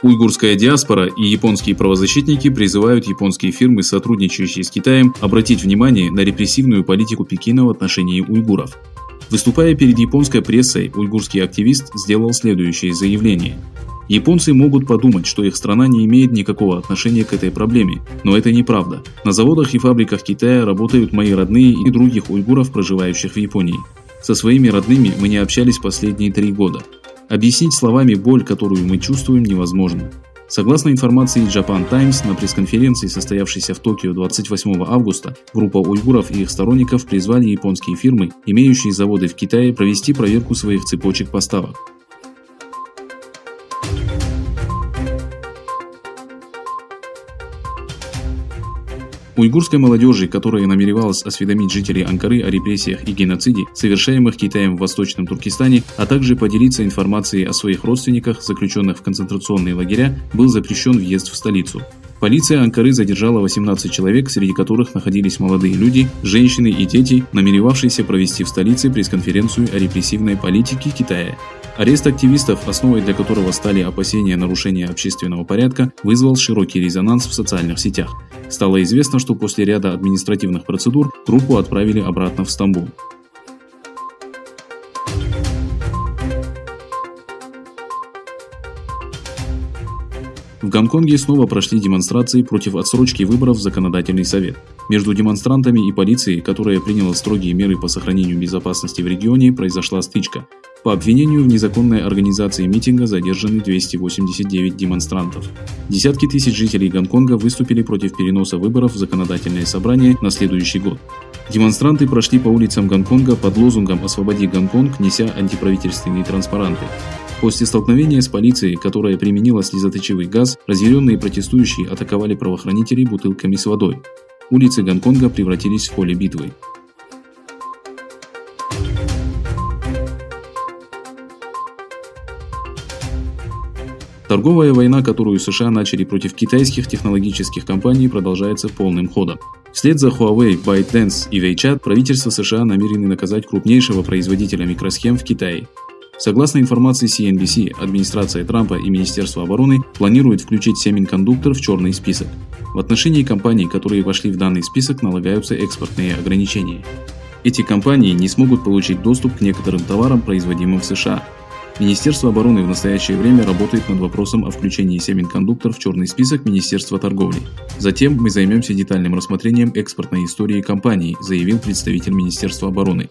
Уйгурская диаспора и японские правозащитники призывают японские фирмы, сотрудничающие с Китаем, обратить внимание на репрессивную политику Пекина в отношении уйгуров. Выступая перед японской прессой, уйгурский активист сделал следующее заявление. Японцы могут подумать, что их страна не имеет никакого отношения к этой проблеме, но это неправда. На заводах и фабриках Китая работают мои родные и других уйгуров, проживающих в Японии. Со своими родными мы не общались последние 3 года. Объяснить словами боль, которую мы чувствуем, невозможно. Согласно информации Japan Times, на пресс-конференции, состоявшейся в Токио 28 августа, группа уйгуров и их сторонников призвали японские фирмы, имеющие заводы в Китае, провести проверку своих цепочек поставок. Уйгурской молодежи, которая намеревалась осведомить жителей Анкары о репрессиях и геноциде, совершаемых Китаем в Восточном Туркестане, а также поделиться информацией о своих родственниках, заключенных в концентрационные лагеря, был запрещен въезд в столицу. Полиция Анкары задержала 18 человек, среди которых находились молодые люди, женщины и дети, намеревавшиеся провести в столице пресс-конференцию о репрессивной политике Китая. Арест активистов, основой для которого стали опасения нарушения общественного порядка, вызвал широкий резонанс в социальных сетях. Стало известно, что после ряда административных процедур группу отправили обратно в Стамбул. В Гонконге снова прошли демонстрации против отсрочки выборов в Законодательный совет. Между демонстрантами и полицией, которая приняла строгие меры по сохранению безопасности в регионе, произошла стычка. По обвинению в незаконной организации митинга задержаны 289 демонстрантов. Десятки тысяч жителей Гонконга выступили против переноса выборов в Законодательное собрание на следующий год. Демонстранты прошли по улицам Гонконга под лозунгом «Освободи Гонконг», неся антиправительственные транспаранты. После столкновения с полицией, которая применила слезоточивый газ, разъяренные протестующие атаковали правоохранителей бутылками с водой. Улицы Гонконга превратились в поле битвы. Торговая война, которую США начали против китайских технологических компаний, продолжается полным ходом. Вслед за Huawei, ByteDance и WeChat правительство США намерены наказать крупнейшего производителя микросхем в Китае. Согласно информации CNBC, администрация Трампа и Министерство обороны планируют включить Semiconductor в черный список. В отношении компаний, которые вошли в данный список, налагаются экспортные ограничения. Эти компании не смогут получить доступ к некоторым товарам, производимым в США. Министерство обороны в настоящее время работает над вопросом о включении Semiconductor в черный список Министерства торговли. Затем мы займемся детальным рассмотрением экспортной истории компании, заявил представитель Министерства обороны.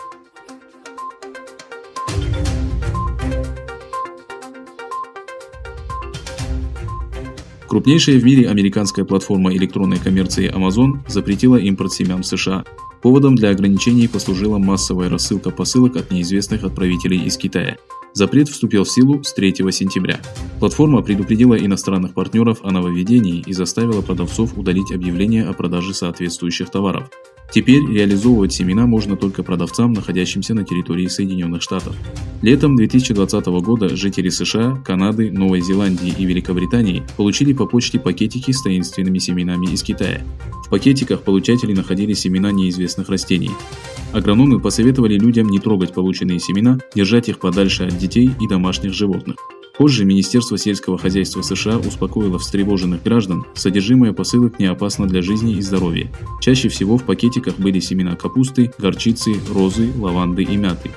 Крупнейшая в мире американская платформа электронной коммерции Amazon запретила импорт семян в США. Поводом для ограничений послужила массовая рассылка посылок от неизвестных отправителей из Китая. Запрет вступил в силу с 3 сентября. Платформа предупредила иностранных партнеров о нововведении и заставила продавцов удалить объявления о продаже соответствующих товаров. Теперь реализовывать семена можно только продавцам, находящимся на территории Соединенных Штатов. Летом 2020 года жители США, Канады, Новой Зеландии и Великобритании получили по почте пакетики с таинственными семенами из Китая. В пакетиках получатели находили семена неизвестных растений. Агрономы посоветовали людям не трогать полученные семена, держать их подальше от детей и домашних животных. Позже Министерство сельского хозяйства США успокоило встревоженных граждан, содержимое посылок не опасно для жизни и здоровья. Чаще всего в пакетиках были семена капусты, горчицы, розы, лаванды и мяты.